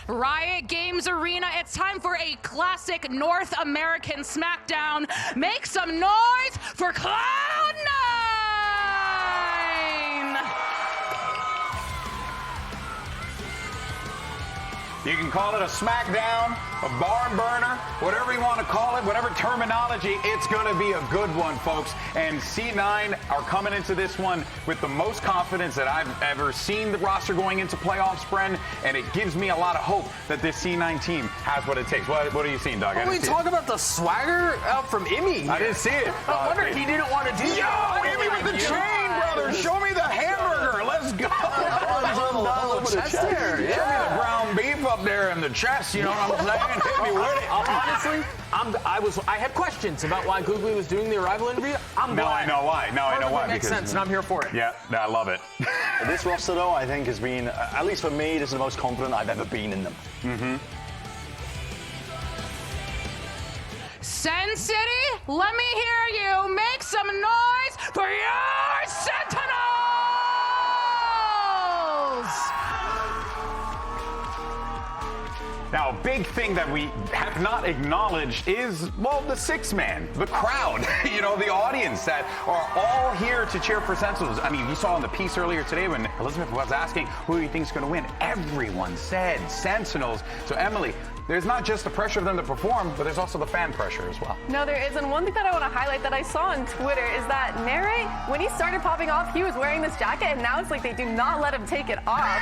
Riot Games Arena. It's time for a classic North American SmackDown. Make some noise for Cloud9! You can call it a SmackDown, a barn burner, whatever you want to call it, whatever terminology, it's going to be a good one, folks. And C9 are coming into this one with the most confidence that I've ever seen the roster going into playoffs, Bren, and it gives me a lot of hope that this C9 team has what it takes. What are you seeing, Doug? Well, we talk about the swagger out from Imi. I didn't see it. I wonder he didn't want to do that. Yo, Imi with the chain, brother. Show me the hamburger. Let's go. Chest there. Show me the ground beef up there in the chest, you know what I'm saying? Hit me with it. Honestly, I had questions about why Googly was doing the arrival interview. I'm glad. I know why. It makes sense, and I'm here for it. Yeah, I love it. This roster, though, I think has been, at least for me, this is the most confident I've ever been in them. Mm-hmm. SEN City, let me hear you make some noise for your Sentinels! Now, a big thing that we have not acknowledged is, well, the six-man, the crowd, you know, the audience that are all here to cheer for Sentinels. I mean, you saw in the piece earlier today when Elizabeth was asking who do you think is going to win. Everyone said Sentinels. So, Emily, there's not just the pressure of them to perform, but there's also the fan pressure as well. No, there is. And one thing that I want to highlight that I saw on Twitter is that Nere, when he started popping off, he was wearing this jacket, and now it's like they do not let him take it off.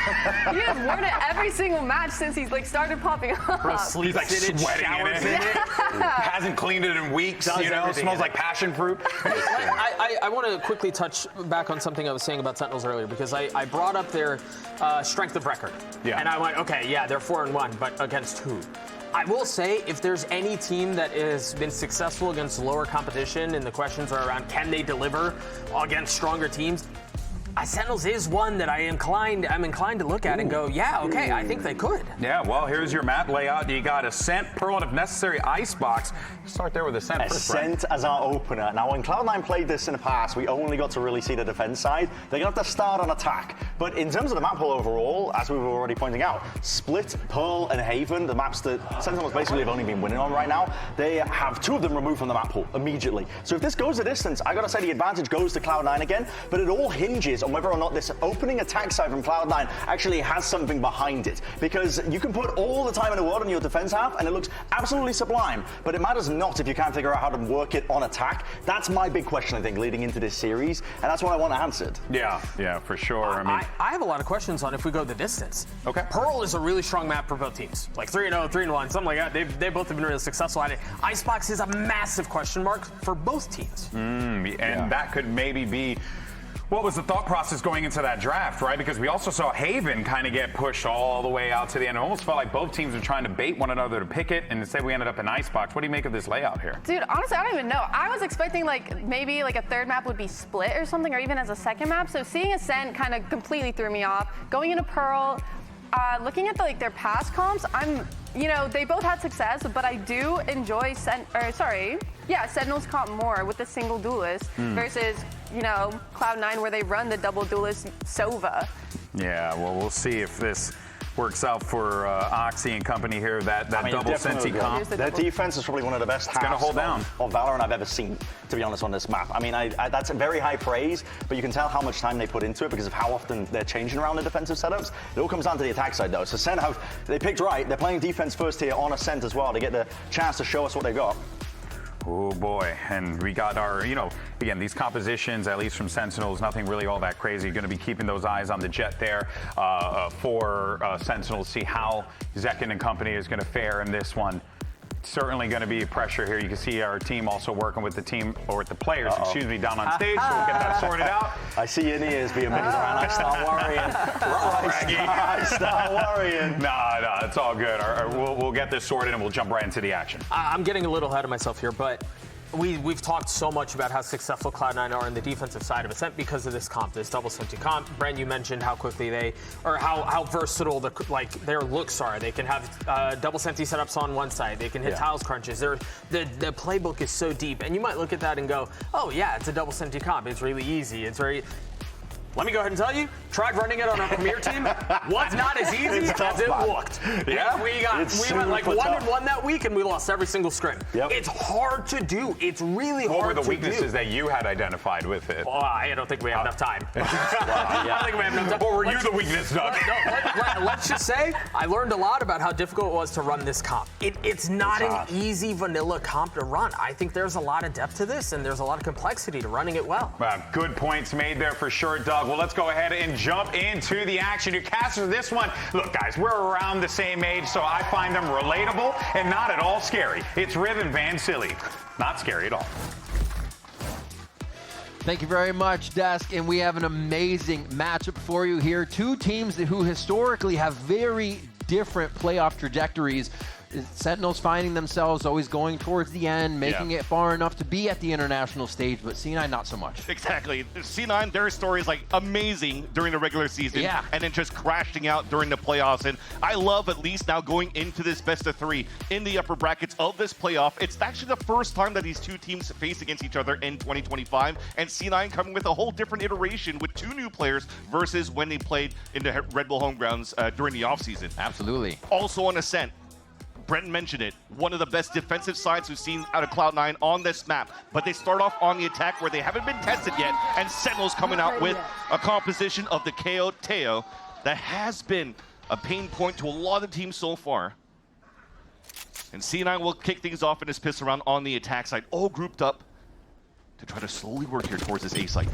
He has worn it every single match since he's like started popping off. Bro, sleeps like in it, sweating showers in it. Yeah. Hasn't cleaned it in weeks, you know, smells like passion fruit. I want to quickly touch back on something I was saying about Sentinels earlier, because I brought up their strength of record. Yeah. And I went, okay, yeah, they're 4-1, but against who? I will say, if there's any team that has been successful against lower competition, and the questions are around can they deliver against stronger teams, Sentinels is one that I'm inclined to look at and go, yeah, okay, I think they could. Yeah, well, here's your map layout. You got Ascent, Pearl, and if necessary, Icebox. Start there with Ascent first, Ascent as our opener. Now, when Cloud9 played this in the past, we only got to really see the defense side. They're going to have to start on attack. But in terms of the map pool overall, as we were already pointing out, Split, Pearl, and Haven, the maps that Sentinels basically have only been winning on right now, they have two of them removed from the map pool immediately. So if this goes the distance, I got to say the advantage goes to Cloud9 again, but it all hinges on whether or not this opening attack side from Cloud9 actually has something behind it. Because you can put all the time in the world on your defense half, and it looks absolutely sublime, but it matters not if you can't figure out how to work it on attack. That's my big question, I think, leading into this series, and that's what I want answered. Yeah, for sure. I have a lot of questions on if we go the distance. Okay. Pearl is a really strong map for both teams. Like 3-0, 3-1, something like that. They both have been really successful at it. Icebox is a massive question mark for both teams. That could maybe be what was the thought process going into that draft, right? Because we also saw Haven kind of get pushed all the way out to the end. It almost felt like both teams were trying to bait one another to pick it, and instead we ended up in Icebox. What do you make of this layout here? Dude, honestly, I don't even know. I was expecting maybe a third map would be Split or something, or even as a second map. So seeing Ascent kind of completely threw me off. Going into Pearl, looking at their past comps, they both had success, but I do enjoy Sentinels comp more with the single duelist versus, Cloud9 where they run the double duelist Sova. Yeah, well, we'll see if this works out for Oxy and company here, that double Sensi comp. Their defense is probably one of the best halves hold down of Valorant I've ever seen, to be honest, on this map. I mean, that's a very high praise, but you can tell how much time they put into it because of how often they're changing around the defensive setups. It all comes down to the attack side, though. So Sen, they picked right. They're playing defense first here on Ascent as well to get the chance to show us what they got. Oh boy, and we got our, again, these compositions, at least from Sentinels, nothing really all that crazy. Going to be keeping those eyes on the jet there for Sentinels, see how Zekin and company is going to fare in this one. Certainly going to be pressure here. You can see our team also working with the team, or with the players, excuse me, down on stage, so we'll get that sorted out. I see your ears being moved around. I start worrying. I start worrying. No, it's all good. We'll get this sorted and we'll jump right into the action. I'm getting a little ahead of myself here, but we've talked so much about how successful Cloud9 are on the defensive side of Ascent because of this comp, this double Senti comp. Brent, you mentioned how quickly how versatile their looks are. They can have double Senti setups on one side. They can hit tiles crunches. The playbook is so deep, and you might look at that and go, oh yeah, it's a double Senti comp. It's really easy. let me go ahead and tell you, tried running it on our premier team, was not as easy as it looked. Yeah, we went like 1-1 that week, and we lost every single scrim. Yep. It's hard to do. It's really What hard to do. were the weaknesses that you had identified with it? Oh, I don't think we have enough time. I don't think we have enough time. Or were you the weakness, Doug? Let's just say I learned a lot about how difficult it was to run this comp. It's not an easy vanilla comp to run. I think there's a lot of depth to this, and there's a lot of complexity to running it well. Good points made there for sure, Doug. Well, let's go ahead and jump into the action. Your casters, this one, look, guys, we're around the same age, so I find them relatable and not at all scary. It's Riv and Van Silly. Not scary at all. Thank you very much, Desk, and we have an amazing matchup for you here. Two teams who historically have very different playoff trajectories. Sentinels finding themselves always going towards the end, making it far enough to be at the international stage, but C9 not so much. Exactly. C9, their story is like amazing during the regular season, and then just crashing out during the playoffs. And I love at least now going into this best of 3 in the upper brackets of this playoff. It's actually the first time that these two teams face against each other in 2025, and C9 coming with a whole different iteration with 2 new players versus when they played in the Red Bull home grounds during the offseason. Absolutely. Also on Ascent, Brenton mentioned it, one of the best defensive sides we've seen out of Cloud9 on this map. But they start off on the attack where they haven't been tested yet, and Sentinels coming out with a composition of the KO Teo that has been a pain point to a lot of teams so far. And C9 will kick things off in his pistol round on the attack side, all grouped up to try to slowly work here towards this A site.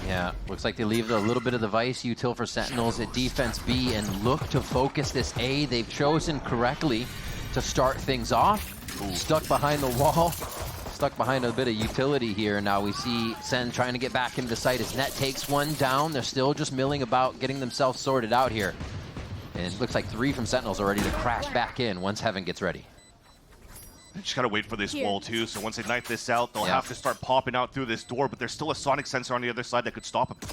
Yeah, looks like they leave a little bit of the Vice util for Sentinels at defense B and look to focus this A. They've chosen correctly to start things off. Stuck behind the wall, stuck behind a bit of utility here. Now we see Sen trying to get back into the site as Net takes one down. They're still just milling about, getting themselves sorted out here. And it looks like 3 from Sentinels are ready to crash back in once Heaven gets ready. They just gotta wait for this wall too, so once they knife this out, they'll have to start popping out through this door, but there's still a sonic sensor on the other side that could stop them.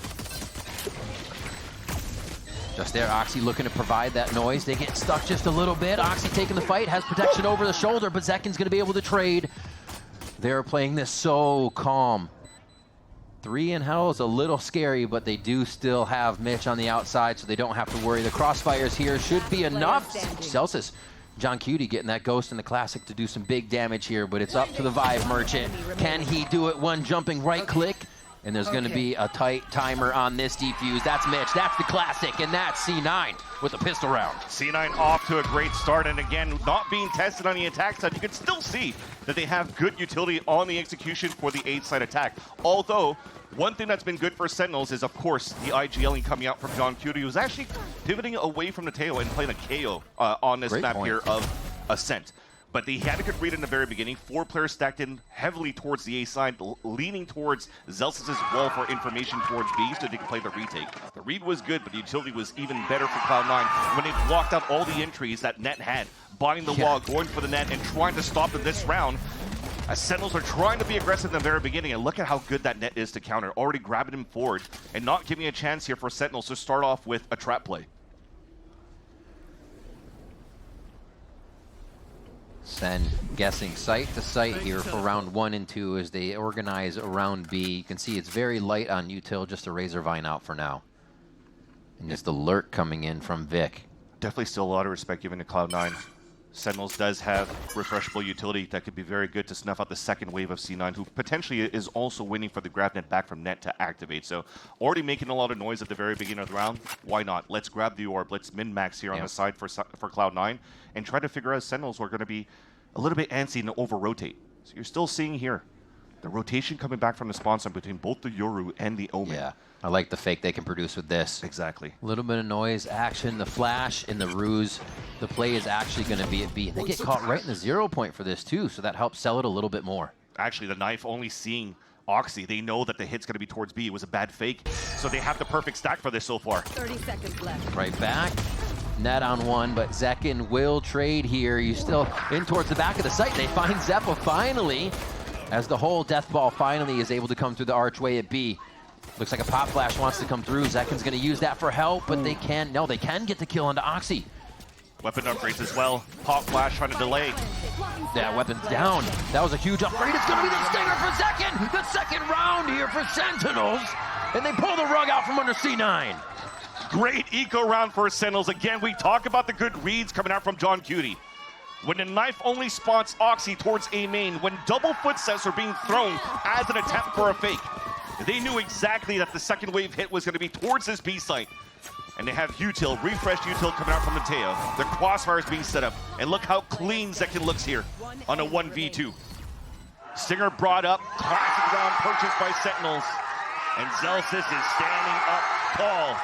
Just there, Oxy looking to provide that noise. They get stuck just a little bit. Oxy taking the fight, has protection over the shoulder, but Zekin's gonna be able to trade. They're playing this so calm. 3 in hell is a little scary, but they do still have Mitch on the outside, so they don't have to worry. The crossfires here should be enough. Celsius, John Cutie getting that Ghost in the Classic to do some big damage here, but it's up to the Vive Merchant. Can he do it? One jumping right click, and there's going to be a tight timer on this defuse. That's Mitch, that's the Classic, and that's C9 with a pistol round. C9 off to a great start, and again, not being tested on the attack side, you can still see that they have good utility on the execution for the 8-side attack. Although, one thing that's been good for Sentinels is, of course, the IGLing coming out from John Cutie, who's actually pivoting away from the tail and playing a KO on this map here of Ascent. But he had a good read in the very beginning. 4 players stacked in heavily towards the A side, leaning towards Zelsis' wall for information towards B so they could play the retake. The read was good, but the utility was even better for Cloud9 when they blocked out all the entries that Net had, buying the wall, going for the Net, and trying to stop them this round. As Sentinels are trying to be aggressive in the very beginning, and look at how good that Net is to counter, already grabbing him forward and not giving a chance here for Sentinels to start off with a trap play. Sen guessing site to site here for round 1 and 2 as they organize around B. You can see it's very light on util, just a Razor Vine out for now. And just alert coming in from Vic. Definitely still a lot of respect given to Cloud9. Sentinels does have refreshable utility that could be very good to snuff out the second wave of C9, who potentially is also waiting for the grab net back from Net to activate. So already making a lot of noise at the very beginning of the round. Why not? Let's grab the orb. Let's min-max here on the side for Cloud9 and try to figure out Sentinels are going to be a little bit antsy and over-rotate. So you're still seeing here the rotation coming back from the spawn side between both the Yoru and the Omen. Yeah, I like the fake they can produce with this. Exactly. A little bit of noise, action, the flash, and the ruse. The play is actually going to be at B. They get caught right in the 0 point for this too, so that helps sell it a little bit more. Actually, the knife only seeing Oxy, they know that the hit's going to be towards B. It was a bad fake, so they have the perfect stack for this so far. 30 seconds left. Right back. Net on one, but Zekin will trade here. He's still in towards the back of the site. They find Zeppa finally, as the whole death ball finally is able to come through the archway at B. Looks like a pop flash wants to come through. Zekin's going to use that for help, but they can get the kill onto Oxy. Weapon upgrades as well. Pop flash trying to delay. Yeah, weapon's down. That was a huge upgrade. It's going to be the stinger for Zekin. The second round here for Sentinels. and they pull the rug out from under C9. Great eco round for Sentinels. Again, we talk about the good reads coming out from John Cutie. When the knife only spots Oxy towards A main, when double footsteps are being thrown as an attempt for a fake, they knew exactly that the second wave hit was going to be towards this B site. And they have util, refreshed util coming out from Mateo. The crossfire is being set up. And look how clean Zekin looks here on a 1v2. Stinger brought up, classic round purchased by Sentinels. And Zelsis is standing up tall.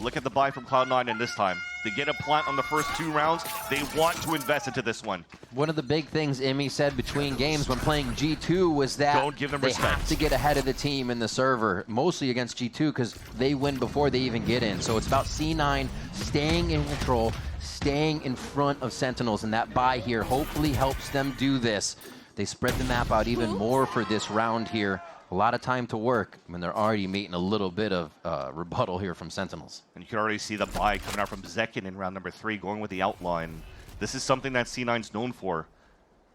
Look at the buy from Cloud9 in this time. They get a plant on the first 2 rounds. They want to invest into this one. One of the big things Emmy said between games when playing G2 was that don't give them they respect. have to get ahead of the team in the server, mostly against G2 because they win before they even get in. So it's about C9 staying in control, staying in front of Sentinels, and that buy here hopefully helps them do this. They spread the map out even more for this round here. A lot of time to work when they're already meeting a little bit of rebuttal here from Sentinels. And you can already see the buy coming out from Zekin in round number 3, going with the outline. This is something that C9's known for,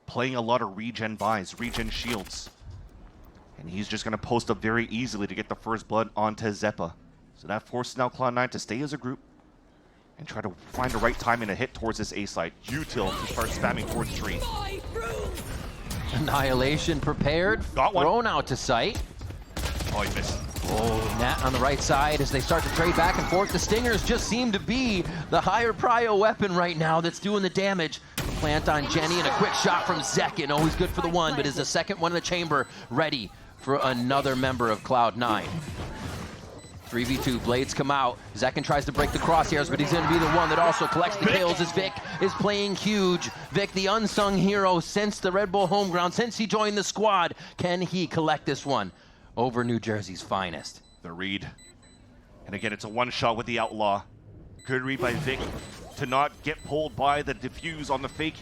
playing a lot of regen buys, regen shields. And he's just going to post up very easily to get the first blood onto Zeppa. So that forces now Cloud9 to stay as a group and try to find the right timing to hit towards this A site. Util to start spamming towards tree. Annihilation prepared, Got one. thrown out to sight. Oh, he missed. Oh, Nat on the right side as they start to trade back and forth. The Stingers just seem to be the higher prio weapon right now that's doing the damage. Plant on Jenny and a quick shot from Zekin. Always good for the one, but is the second one in the chamber ready for another member of Cloud9. 3v2, blades come out. Zekin tries to break the crosshairs, but he's going to be the one that also collects the kills as Vic is playing huge. Vic, the unsung hero since the Red Bull home ground, since he joined the squad. Can he collect this one over New Jersey's finest? The read. And again, it's a one shot with the outlaw. Good read by Vic to not get pulled by the diffuse on the fake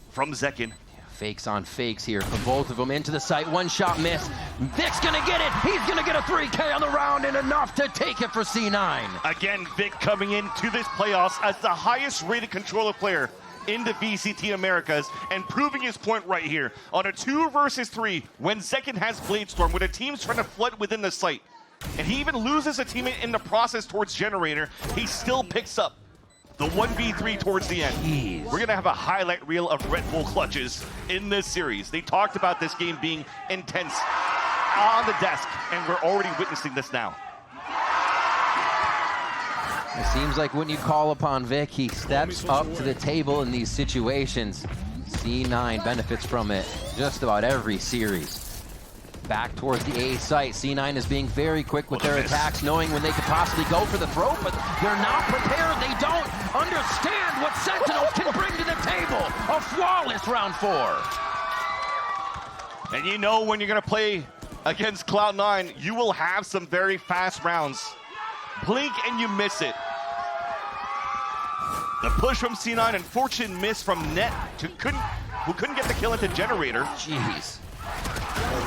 from Zekin. Fakes on fakes here for both of them into the site. One shot miss. Vic's gonna get it. He's gonna get a 3K on the round and enough to take it for C9. Again, Vic coming into this playoffs as the highest rated controller player in the VCT Americas and proving his point right here on a 2 versus 3 when Zekin has Bladestorm, when a team's trying to flood within the site. And he even loses a teammate in the process towards Generator. He still picks up the 1v3 towards the end. Jeez. We're going to have a highlight reel of Red Bull clutches in this series. They talked about this game being intense on the desk, and we're already witnessing this now. It seems like when you call upon Vic, he steps up to the table in these situations. C9 benefits from it just about every series. Back towards the A site. C9 is being very quick with their attacks, knowing when they could possibly go for the throw, but they're not prepared. They don't understand what Sentinels can bring to the table. A flawless round 4. And you know when you're going to play against Cloud9, you will have some very fast rounds. Blink and you miss it. The push from C9, unfortunate miss from Net, who couldn't get the kill into Generator. Jeez.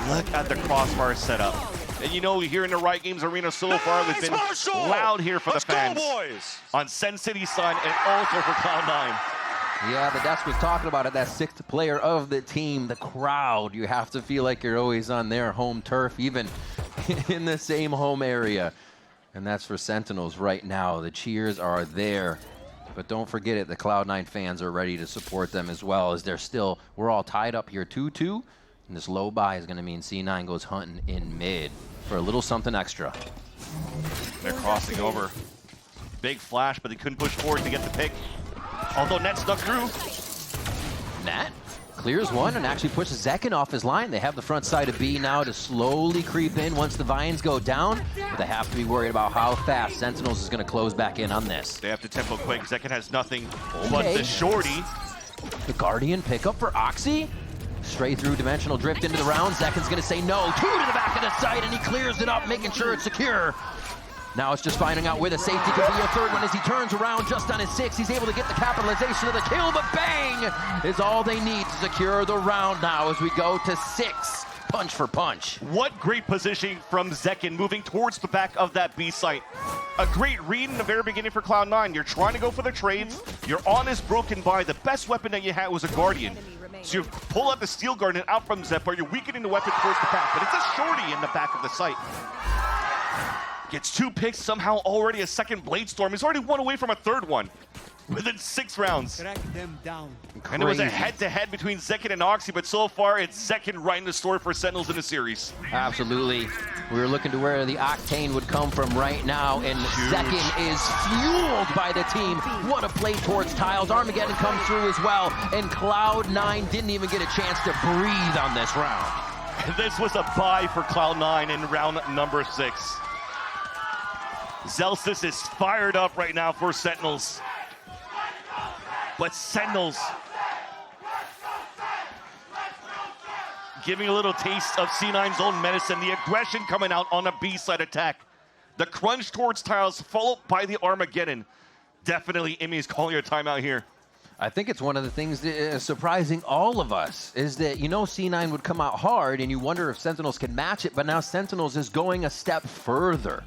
Look at the crossbar setup. And you know, here in the Riot Games Arena so far, we've been loud here for the fans. On Sen City's side and also for Cloud9. Yeah, the Desk was talking about it, that 6th player of the team, the crowd. You have to feel like you're always on their home turf, even in the same home area. And that's for Sentinels right now. The cheers are there. But don't forget it, the Cloud9 fans are ready to support them as well, as we're all tied up here 2-2. And this low buy is going to mean C9 goes hunting in mid for a little something extra. They're crossing over. Big flash, but they couldn't push forward to get the pick. Although Net snuck through. Nat clears one and actually pushes Zekin off his line. They have the front side of B now to slowly creep in once the vines go down. But they have to be worried about how fast Sentinels is going to close back in on this. They have to tempo quick. Zekin has nothing but the shorty. The Guardian pickup for Oxy. Straight through Dimensional Drift into the round. Zekin's going to say no. 2 to the back of the site, and he clears it up, making sure it's secure. Now it's just finding out where the safety could be. A third one as he turns around just on his 6. He's able to get the capitalization of the kill, but bang is all they need to secure the round now as we go to 6 punch for punch. What great positioning from Zekin moving towards the back of that B site. A great read in the very beginning for Cloud9. You're trying to go for the trades. Your on is broken by the best weapon that you had was a Guardian. So you pull out the Steel Guardian out from Zephyr. You're weakening the weapon towards the back, but it's a shorty in the back of the site. Gets 2 picks, somehow already a second Blade Storm. He's already 1 away from a third one within 6 rounds. Track them down. And it was a head-to-head between Zekin and Oxy, but so far it's Zekin writing the story for Sentinels in the series. Absolutely. We were looking to where the Octane would come from right now, and Zekin is fueled by the team. What a play towards tiles. Armageddon comes through as well, and Cloud9 didn't even get a chance to breathe on this round. This was a bye for Cloud9 in round number 6. Zelsis is fired up right now for Sentinels. But Sentinels giving a little taste of C9's own medicine. The aggression coming out on a B-side attack. The crunch towards tiles followed by the Armageddon. Definitely Imi's calling a timeout here. I think it's one of the things that is surprising all of us is that, you know, C9 would come out hard and you wonder if Sentinels can match it, but now Sentinels is going a step further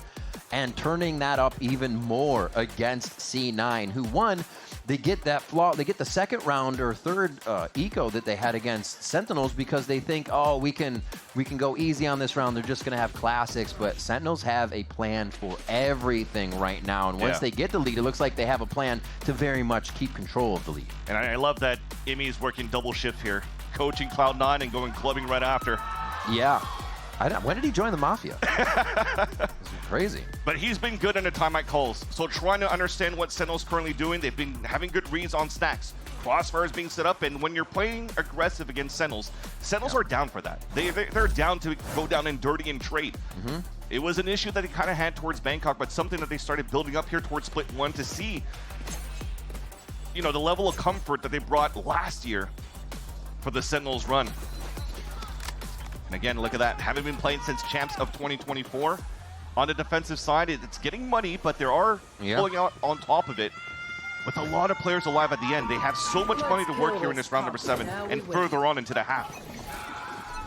and turning that up even more against C9, who won. They get that flaw. They get the second round or third eco that they had against Sentinels because they think, oh, we can go easy on this round. They're just going to have classics. But Sentinels have a plan for everything right now. And once they get the lead, it looks like they have a plan to very much keep control of the lead. And I love that Imi is working double shift here, coaching Cloud9 and going clubbing right after. Yeah. When did he join the Mafia? This is crazy. But he's been good in the timeout calls. So trying to understand what Sentinel's currently doing, they've been having good reads on stacks. Crossfire is being set up, and when you're playing aggressive against Sentinels, Sentinels are down for that. They're down to go down and dirty and trade. It was an issue that they kind of had towards Bangkok, but something that they started building up here towards Split 1 to see, you know, the level of comfort that they brought last year for the Sentinels run. And again, look at that. Haven't been playing since Champs of 2024. On the defensive side, it's getting money, but there are pulling out on top of it. With a lot of players alive at the end, they have so much money to work here in this round number 7 and further on into the half.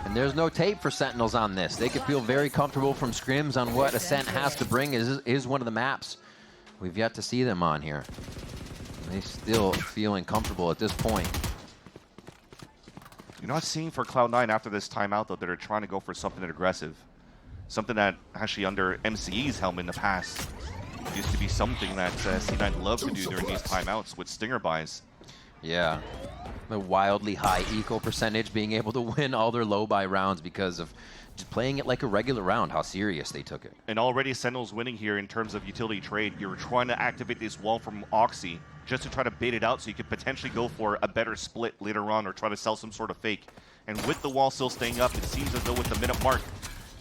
And there's no tape for Sentinels on this. They could feel very comfortable from scrims on what Ascent has to bring is one of the maps we've yet to see them on here. They still feeling comfortable at this point. You're not seeing for Cloud9 after this timeout, though, that are trying to go for something aggressive. Something that actually under MCE's helm in the past used to be something that C9 loved to do during these timeouts with stinger buys. Yeah. The wildly high eco percentage, being able to win all their low buy rounds because of just playing it like a regular round, how serious they took it. And already Sentinel's winning here in terms of utility trade. You're trying to activate this wall from Oxy just to try to bait it out so you could potentially go for a better split later on or try to sell some sort of fake. And with the wall still staying up, it seems as though with the minute mark,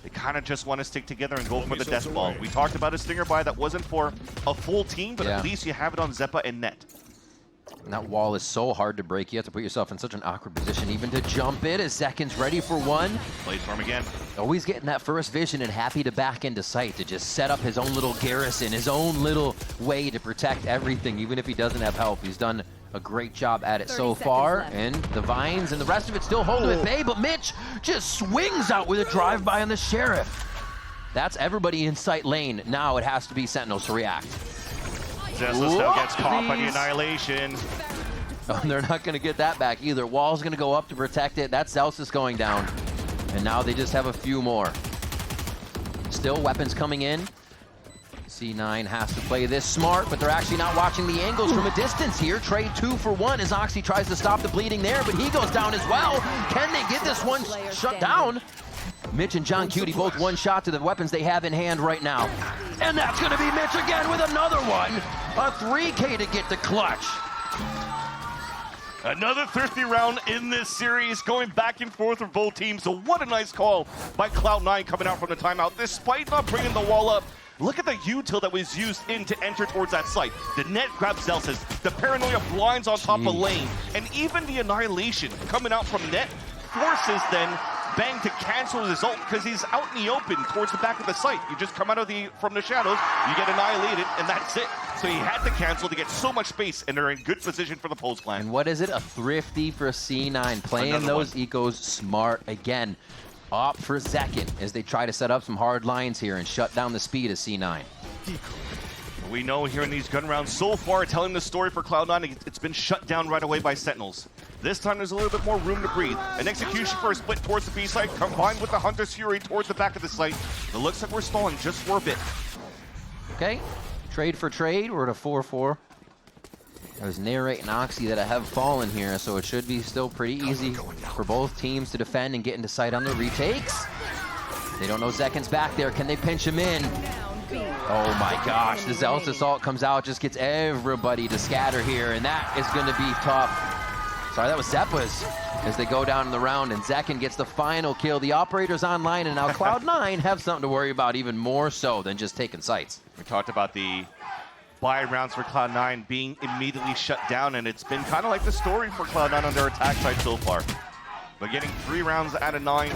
they kind of just want to stick together and go for the death ball. We talked about a stinger buy that wasn't for a full team, but at least you have it on Zeppa and Net. And that wall is so hard to break. You have to put yourself in such an awkward position even to jump it as Zekin's ready for one. Blade Storm again. Always getting that first vision and happy to back into sight to just set up his own little garrison, his own little way to protect everything, even if he doesn't have help. He's done a great job at it so far. And the Vines and the rest of it still holding at bay, but Mitch just swings out with a drive-by on the Sheriff. That's everybody in sight lane. Now it has to be Sentinels to react. Zesless now gets caught by the Annihilation. Oh, they're not going to get that back either. Wall's going to go up to protect it. That's Zelsis going down. And now they just have a few more. Still weapons coming in. C9 has to play this smart, but they're actually not watching the angles from a distance here. Trade 2 for 1 as Oxy tries to stop the bleeding there, but he goes down as well. Can they get this one shut down? Mitch and John Cutie both one shot to the weapons they have in hand right now. And that's going to be Mitch again with another one. A 3K to get the clutch. Another thirsty round in this series, going back and forth for both teams. So what a nice call by Cloud9 coming out from the timeout. Despite not bringing the wall up, look at the util that was used in to enter towards that site. The net grabs Zelsis, the Paranoia blinds on top of lane, and even the Annihilation coming out from net forces then Bang to cancel his ult because he's out in the open towards the back of the site. You just come out of from the shadows, you get annihilated, and that's it. So he had to cancel to get so much space, and they're in good position for the Pulse Clan. And what is it? A thrifty for C9, playing those ecos smart again. opt for Zekin as they try to set up some hard lines here and shut down the speed of C9. We know here in these gun rounds so far, telling the story for Cloud9, it's been shut down right away by Sentinels. This time there's a little bit more room to breathe. An execution for a split towards the B site, combined with the Hunter's Fury towards the back of the site. It looks like we're stalling just for a bit. Okay, trade for trade, we're at a 4-4. There's Narrate and Oxy that have fallen here, so it should be still pretty easy for both teams to defend and get into sight on the retakes. They don't know Zekin's back there. Can they pinch him in? Oh my gosh, the Zealous Assault comes out, just gets everybody to scatter here, and that is going to be tough. Sorry, that was Zeppa's as they go down in the round, and Zekin gets the final kill. The operator's online, and now Cloud9 have something to worry about even more so than just taking sites. We talked about the buy rounds for Cloud9 being immediately shut down, and it's been kind of like the story for Cloud9 on their attack side so far. But getting 3 rounds out of 9,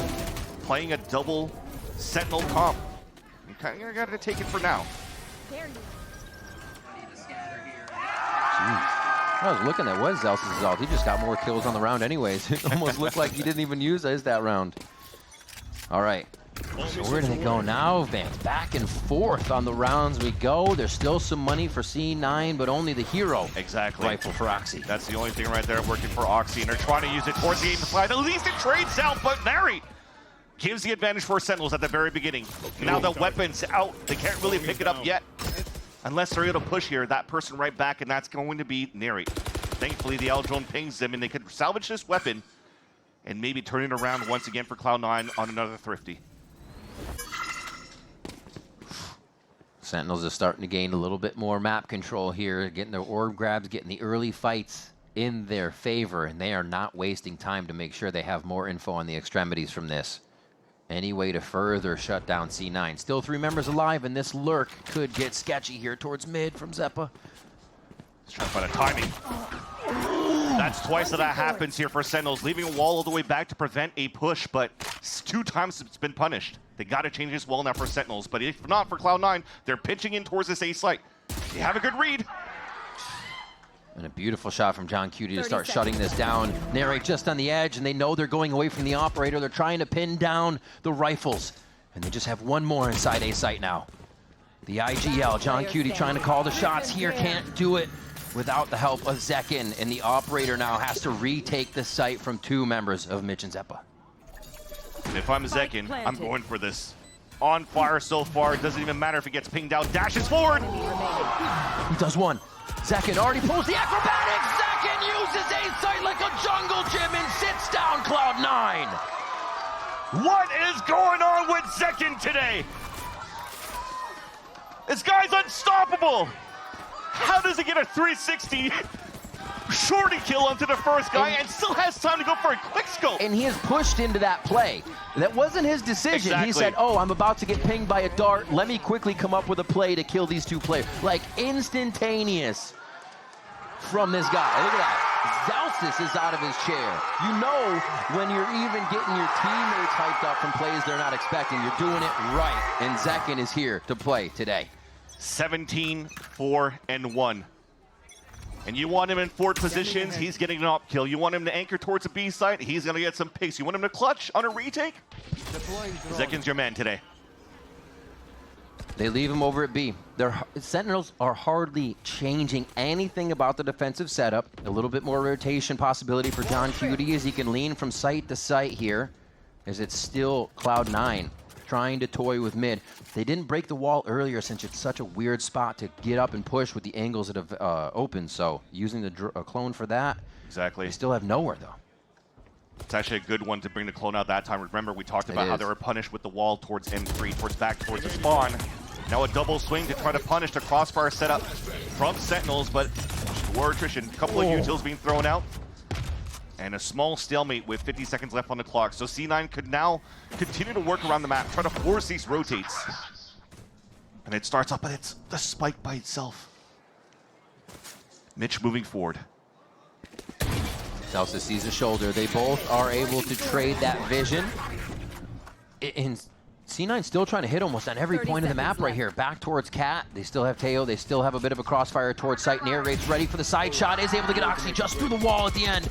playing a double Sentinel comp. You kind of got to take it for now. Jeez. I was looking at what Zealous Assault. He just got more kills on the round anyways. It almost looked like he didn't even use his that round. All right. So where do they go now, Vance? Back and forth on the rounds we go. There's still some money for C9, but only the hero rifle for Oxy. That's the only thing right there working for Oxy, and they're trying to use it towards the 8th side. At least it trades out, but Nary gives the advantage for Sentinels at the very beginning. Now the weapon's out. They can't really pick it up yet. Unless they're able to push here, that person right back, and that's going to be Nary. Thankfully, the L drone pings them, and they could salvage this weapon and maybe turn it around once again for Cloud9 on another Thrifty. Sentinels are starting to gain a little bit more map control here, getting their orb grabs, getting the early fights in their favor, and they are not wasting time to make sure they have more info on the extremities from this. Any way to further shut down C9. Still 3 members alive, and this lurk could get sketchy here towards mid from Zeppa. He's trying to find a timing. That's twice that happens here for Sentinels, leaving a wall all the way back to prevent a push, but 2 times it's been punished. They got to change this wall now for Sentinels, but if not for Cloud9, they're pitching in towards this A site. They have a good read. And a beautiful shot from John Cutie to start shutting this down. Narrate just on the edge, and they know they're going away from the operator. They're trying to pin down the rifles, and they just have one more inside A site now. The IGL, John Cutie trying to call the shots here, can't do it without the help of Zekin, and the operator now has to retake the site from 2 members of Mitch and Zeppa. If I'm Zekin, I'm going for this. On fire so far, it doesn't even matter if he gets pinged out, dashes forward. He does one. Zekin already pulls the acrobatics. Zekin uses A site like a jungle gym and sits down Cloud9. What is going on with Zekin today? This guy's unstoppable. How does he get a 360 shorty kill onto the first guy and still has time to go for a quick scope? And he is pushed into that play. That wasn't his decision. Exactly. He said, oh, I'm about to get pinged by a dart. Let me quickly come up with a play to kill these 2 players. Like instantaneous from this guy. Look at that. Zalsis is out of his chair. You know when you're even getting your teammates hyped up from plays they're not expecting. You're doing it right. And Zekin is here to play today. 17-4-1. And you want him in forward positions, he's getting an op kill. You want him to anchor towards a B site, he's going to get some pace. You want him to clutch on a retake? Zekin's your man today. They leave him over at B. Their Sentinels are hardly changing anything about the defensive setup. A little bit more rotation possibility for John Cutie as he can lean from site to site here, as it's still Cloud9 trying to toy with mid. They didn't break the wall earlier since it's such a weird spot to get up and push with the angles that have opened, so using the clone for that. Exactly. They still have nowhere, though. It's actually a good one to bring the clone out that time. Remember, we talked about how they were punished with the wall towards M3, back towards the spawn. Now a double swing to try to punish the crossfire setup from Sentinels, but war attrition. A couple of utils being thrown out. And a small stalemate with 50 seconds left on the clock. So C9 could now continue to work around the map, try to force these rotates. And it starts up, but it's the spike by itself. Mitch moving forward. Celsius sees a shoulder. They both are able to trade that vision. And C9 still trying to hit almost on every point of the map right here. Back towards Cat. They still have Teo. They still have a bit of a crossfire towards site. Narrate's ready for the side shot. Is able to get Oxy just through the wall at the end.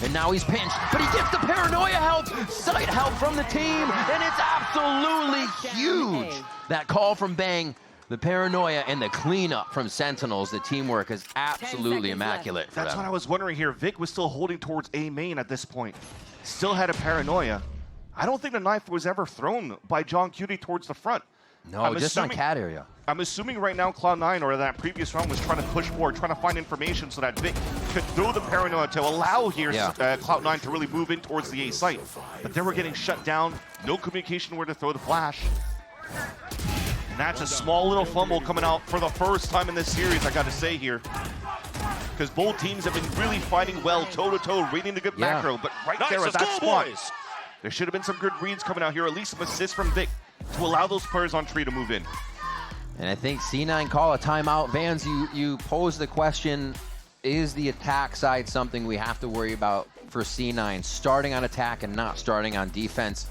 And now he's pinched, but he gets the paranoia help, sight help from the team, and it's absolutely huge. That call from Bang, the paranoia and the cleanup from Sentinels, the teamwork is absolutely immaculate for That's them. what I was wondering here. Vic was still holding towards A main at this point. Still had a paranoia. I don't think the knife was ever thrown by John Cutie towards the front. No, just on cat area. I'm assuming right now Cloud9 or that previous round was trying to push forward, trying to find information so that Vic could throw the paranoia to allow here Cloud9 to really move in towards the A site. But they were getting shut down. No communication where to throw the flash. And that's a small little fumble coming out for the first time in this series, I got to say here. Because both teams have been really fighting well, toe-to-toe, reading the good macro. But right there at that spot, there should have been some good reads coming out here, at least some assists from Vic to allow those players on tree to move in. And I think C9 call a timeout. Vans, you pose the question, is the attack side something we have to worry about for C9, starting on attack and not starting on defense?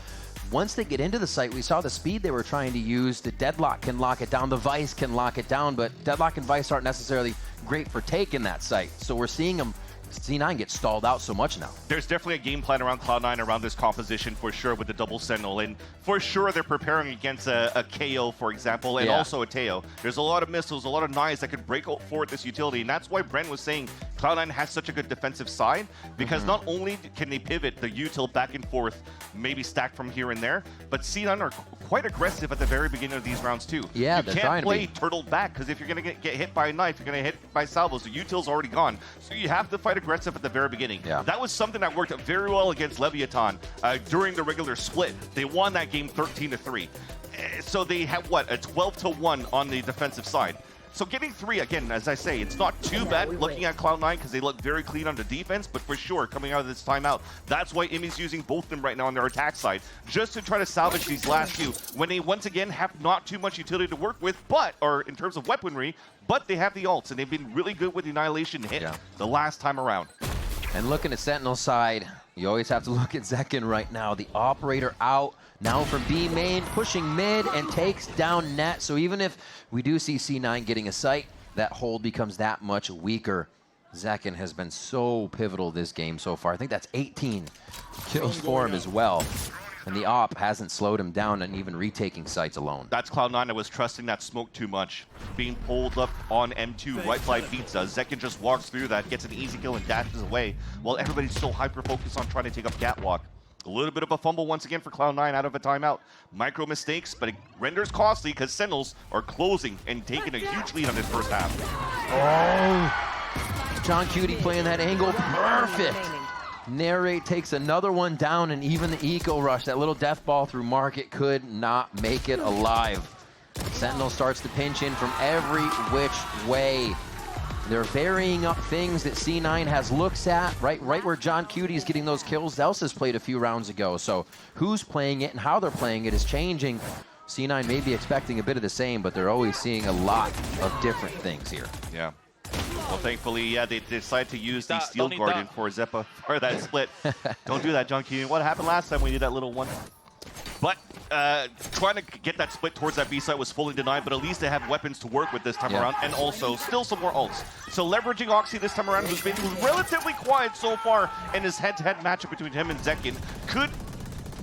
Once they get into the site, we saw the speed they were trying to use. The Deadlock can lock it down, the Vice can lock it down, but Deadlock and Vice aren't necessarily great for taking that site. So we're seeing them, C9 get stalled out so much now. There's definitely a game plan around Cloud9 around this composition for sure with the double Sentinel, and for sure they're preparing against a KO, for example, and also a Teo. There's a lot of missiles, a lot of knives that could break forward this utility, and that's why Bren was saying Cloud9 has such a good defensive side, because not only can they pivot the util back and forth, maybe stack from here and there, but C9 are quite aggressive at the very beginning of these rounds too. Yeah, you can't play turtled back, because if you're going to get hit by a knife, you're going to hit by salvos. The util's already gone, so you have to fight aggressive at the very beginning. That was something that worked very well against Leviathan during the regular split. They won that game 13-3. So they have, what, a 12-1 on the defensive side. So getting 3, again, as I say, it's not too bad looking at Cloud9 because they look very clean on the defense, but for sure, coming out of this timeout, that's why Imi's using both of them right now on their attack side, just to try to salvage these last few, when they once again have not too much utility to work with, or in terms of weaponry, but they have the ults, and they've been really good with the Annihilation hit the last time around. And looking at Sentinel's side, you always have to look at Zekin right now. The operator out now from B main, pushing mid and takes down net. So even if we do see C9 getting a sight, that hold becomes that much weaker. Zekin has been so pivotal this game so far. I think that's 18 kills for him as well. And the op hasn't slowed him down and even retaking sites alone. That's Cloud9 that was trusting that smoke too much. Being pulled up on M2 right by Pizza. Zekin just walks through that, gets an easy kill and dashes away, while everybody's still hyper-focused on trying to take up Catwalk. A little bit of a fumble once again for Cloud9 out of a timeout. Micro mistakes, but it renders costly because Sentinels are closing and taking a huge lead on this first half. Oh! John Cutie playing that angle perfect. Narrate takes another one down, and even the Eco Rush, that little death ball through Market, could not make it alive. Sentinel starts to pinch in from every which way. They're varying up things that C9 has looks at, right where John Cutie is getting those kills. Zelsa's played a few rounds ago, so who's playing it and how they're playing it is changing. C9 may be expecting a bit of the same, but they're always seeing a lot of different things here. Yeah. Well, thankfully, they decided to use the Steel Guardian for Zeppa for that split. Don't do that, John Cutie. What happened last time we did that little one? But trying to get that split towards that B site was fully denied, but at least they have weapons to work with this time around, and also still some more ults. So leveraging Oxy this time around, who's been relatively quiet so far in his head-to-head matchup between him and Zekin, could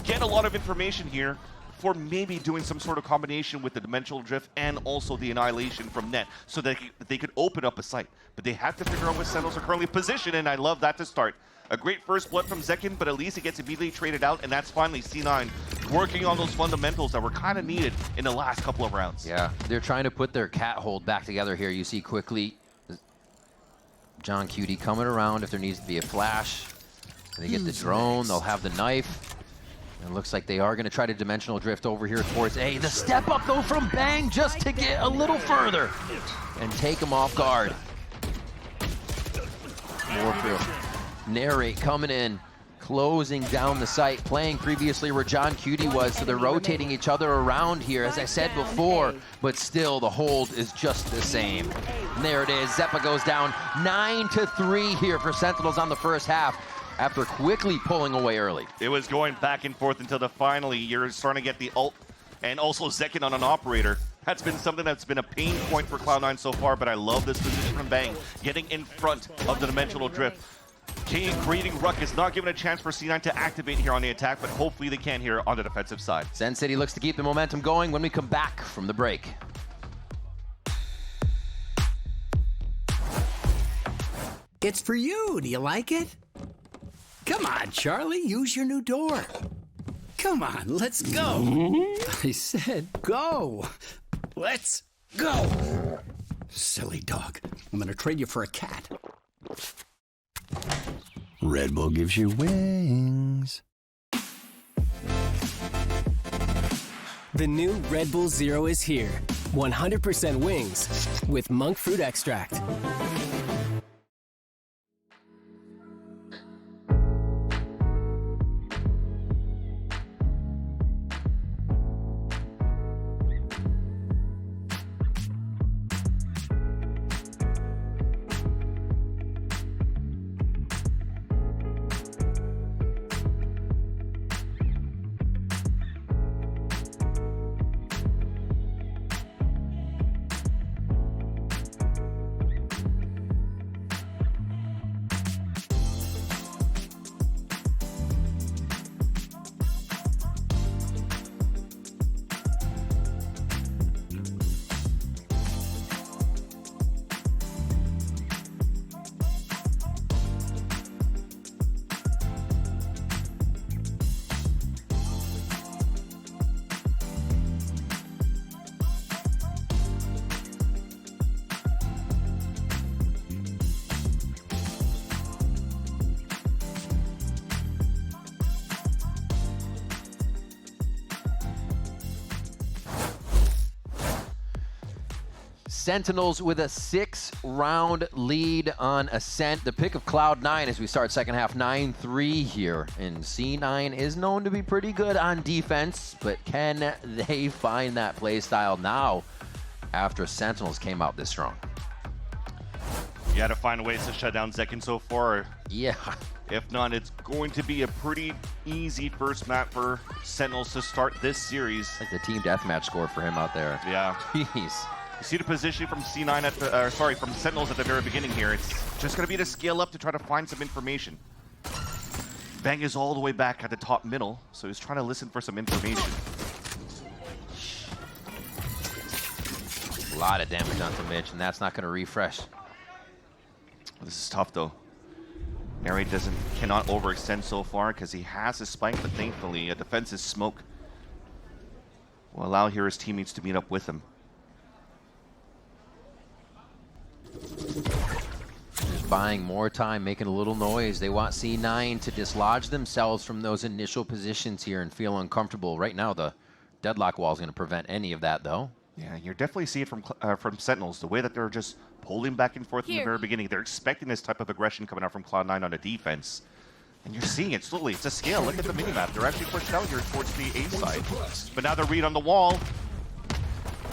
get a lot of information here for maybe doing some sort of combination with the Dimensional Drift and also the Annihilation from net, so that they could open up a site. But they have to figure out what Sentinels are currently positioned, and I love that to start. A great first blood from Zekin, but at least it gets immediately traded out, and that's finally C9 working on those fundamentals that were kind of needed in the last couple of rounds. Yeah, they're trying to put their cat hold back together here. You see quickly John Cutie coming around if there needs to be a flash. They get the drone, they'll have the knife. And it looks like they are going to try to Dimensional Drift over here towards A. The step up though from Bang just to get a little further and take him off guard. Warfield. Narrate coming in, closing down the site, playing previously where John Cutie was, so they're rotating each other around here, as I said before, but still the hold is just the same. And there it is, Zeppa goes down 9-3 here for Sentinels on the first half, after quickly pulling away early. It was going back and forth until finally you're starting to get the ult and also Zekin on an operator. That's been something that's been a pain point for Cloud9 so far, but I love this position from Bang, getting in front of the Dimensional Drift. creating ruckus, not giving a chance for C9 to activate here on the attack, but hopefully they can here on the defensive side. Sen City looks to keep the momentum going when we come back from the break. It's for you. Do you like it? Come on, Charlie, use your new door. Come on, let's go. I said go. Let's go. Silly dog. I'm gonna trade you for a cat. Red Bull gives you wings. The new Red Bull Zero is here. 100% wings with monk fruit extract. Sentinels with a 6-round lead on Ascent. The pick of Cloud9 as we start second half 9-3 here. And C9 is known to be pretty good on defense, but can they find that play style now after Sentinels came out this strong? You got to find ways to shut down Zekin so far. Yeah. If not, it's going to be a pretty easy first map for Sentinels to start this series. Like the team deathmatch score for him out there. Yeah. Jeez. You see the position from C9 at the, from Sentinels at the very beginning here. It's just going to be to scale up to try to find some information. Bang is all the way back at the top middle, so he's trying to listen for some information. A lot of damage onto Mitch, and that's not going to refresh. This is tough though. Nary cannot overextend so far because he has his spike, but thankfully a defensive smoke will allow here his teammates to meet up with him. Just buying more time, making a little noise. They want C9 to dislodge themselves from those initial positions here and feel uncomfortable. Right now, the deadlock wall is going to prevent any of that, though. Yeah, you're definitely seeing it from Sentinels, the way that they're just pulling back and forth in the very beginning. They're expecting this type of aggression coming out from Cloud9 on the defense. And you're seeing it slowly. It's a scale. Look at the minimap. They're actually pushed out here towards the A side. But now they're read on the wall.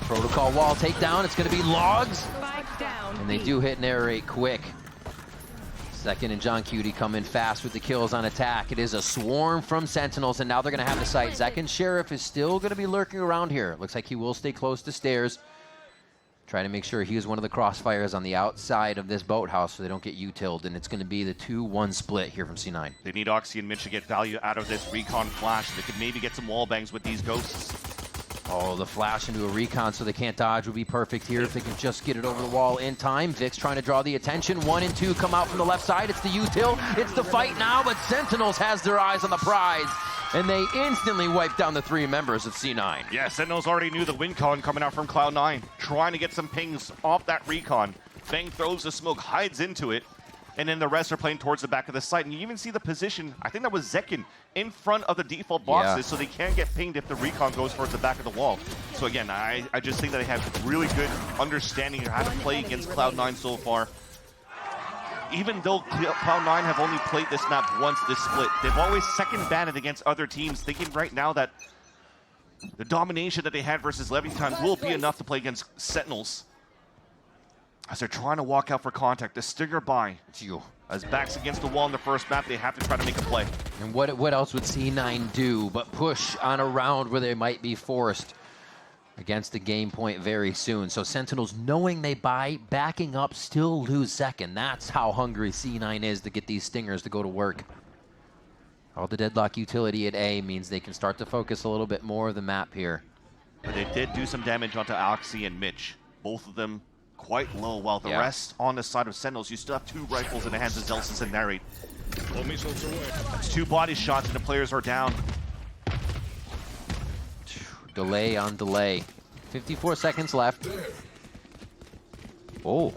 Protocol wall takedown. It's going to be Logs. And they do hit narrate quick. Second and John Cutie come in fast with the kills on attack. It is a swarm from Sentinels, and now they're going to have the site. Second Sheriff is still going to be lurking around here. Looks like he will stay close to stairs. Trying to make sure he is one of the crossfires on the outside of this boathouse so they don't get utiled, and it's going to be the 2-1 split here from C9. They need Oxy and Mitch to get value out of this recon flash. They could maybe get some wall bangs with these ghosts. Oh, the flash into a recon so they can't dodge would be perfect here if they can just get it over the wall in time. Vic's trying to draw the attention. 1 and 2 come out from the left side. It's the util. It's the fight now, but Sentinels has their eyes on the prize. And they instantly wipe down the 3 members of C9. Yeah, Sentinels already knew the win con coming out from Cloud9. Trying to get some pings off that recon. Bang throws the smoke, hides into it. And then the rest are playing towards the back of the site. And you even see the position, I think that was Zekin, in front of the default boxes, so they can get pinged if the recon goes towards the back of the wall. So again, I just think that they have really good understanding of how to play against Cloud9 so far. Even though Cloud9 have only played this map once this split, they've always second banded against other teams, thinking right now that the domination that they had versus Leviathan will be enough to play against Sentinels. As they're trying to walk out for contact, the Stinger by. As backs against the wall in the first map, they have to try to make a play. And what else would C9 do but push on a round where they might be forced? against the game point very soon. So Sentinels, knowing they backing up, still lose second. That's how hungry C9 is to get these Stingers to go to work. All the deadlock utility at A means they can start to focus a little bit more of the map here. But they did do some damage onto Oxy and Mitch. Both of them quite low, while the rest on the side of Sentinels, you still have 2 rifles in the hands of Zelsis and Narrate. That's 2 body shots and the players are down. Delay on delay. 54 seconds left. Oh.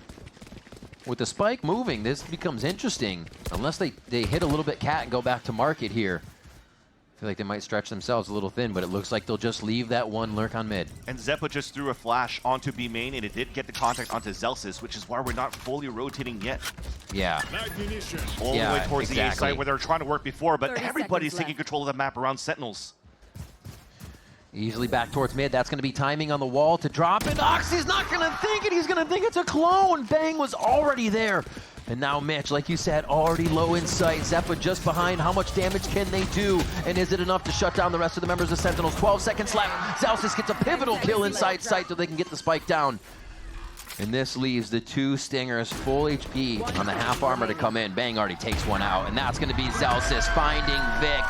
With the spike moving, this becomes interesting. Unless they hit a little bit cat and go back to market here. I feel like they might stretch themselves a little thin, but it looks like they'll just leave that one lurk on mid. And Zeppa just threw a flash onto B main, and it did get the contact onto Zelsis, which is why we're not fully rotating yet. Yeah. All the way towards the A side where they were trying to work before, but everybody's taking control of the map around Sentinels. Easily back towards mid. That's going to be timing on the wall to drop it. Oxy's not going to think it. He's going to think it's a clone. Bang was already there. And now Mitch, like you said, already low in sight. Zeppa just behind. How much damage can they do? And is it enough to shut down the rest of the members of Sentinels? 12 seconds left. Zelsis gets a pivotal kill inside sight so they can get the spike down. And this leaves the 2 Stingers full HP on the half armor to come in. Bang already takes one out. And that's going to be Zelsis finding Vic.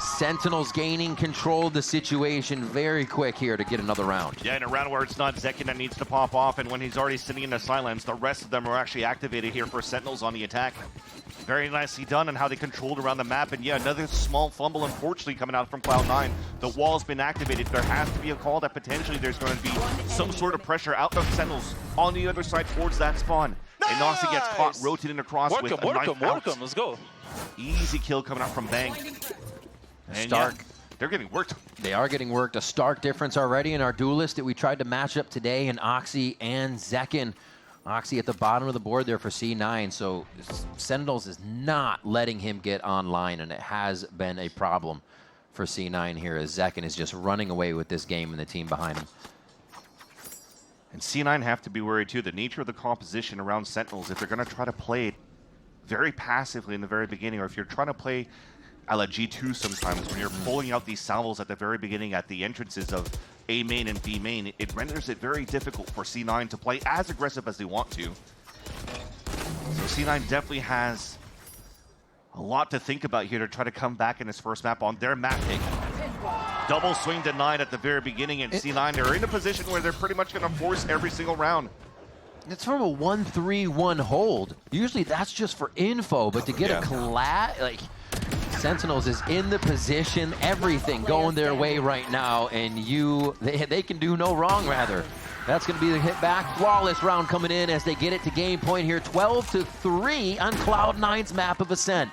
Sentinels gaining control of the situation very quick here to get another round. Yeah, in a round where it's not Zekin that needs to pop off, and when he's already sitting in the silence, the rest of them are actually activated here for Sentinels on the attack. Very nicely done on how they controlled around the map, and yeah, another small fumble unfortunately coming out from Cloud9. The wall's been activated. There has to be a call that potentially there's going to be some sort of pressure out of Sentinels on the other side towards that spawn. Nice! And Noxy gets caught rotating across with a knife out. Let's go. Easy kill coming out from Bang. And Stark. Yeah, they're getting worked. They are getting worked. A stark difference already in our duelist that we tried to match up today in Oxy and Zekin. Oxy at the bottom of the board there for C9, so Sentinels is not letting him get online, and it has been a problem for C9 here as Zekin is just running away with this game and the team behind him. And C9 have to be worried too. The nature of the composition around Sentinels, if they're going to try to play it very passively in the very beginning, or if you're trying to play a la G2 sometimes, when you're pulling out these salvos at the very beginning at the entrances of A main and B main, it renders it very difficult for C9 to play as aggressive as they want to. So C9 definitely has a lot to think about here to try to come back in this first map on their map pick. Double swing denied at the very beginning, and C9 are in a position where they're pretty much going to force every single round. It's from a 1-3-1 hold. Usually that's just for info, but to get a collab, like, Sentinels is in the position, everything going their way right now, and they can do no wrong, rather. That's going to be the hit back. Flawless round coming in as they get it to game point here. 12-3 on Cloud9's map of Ascent.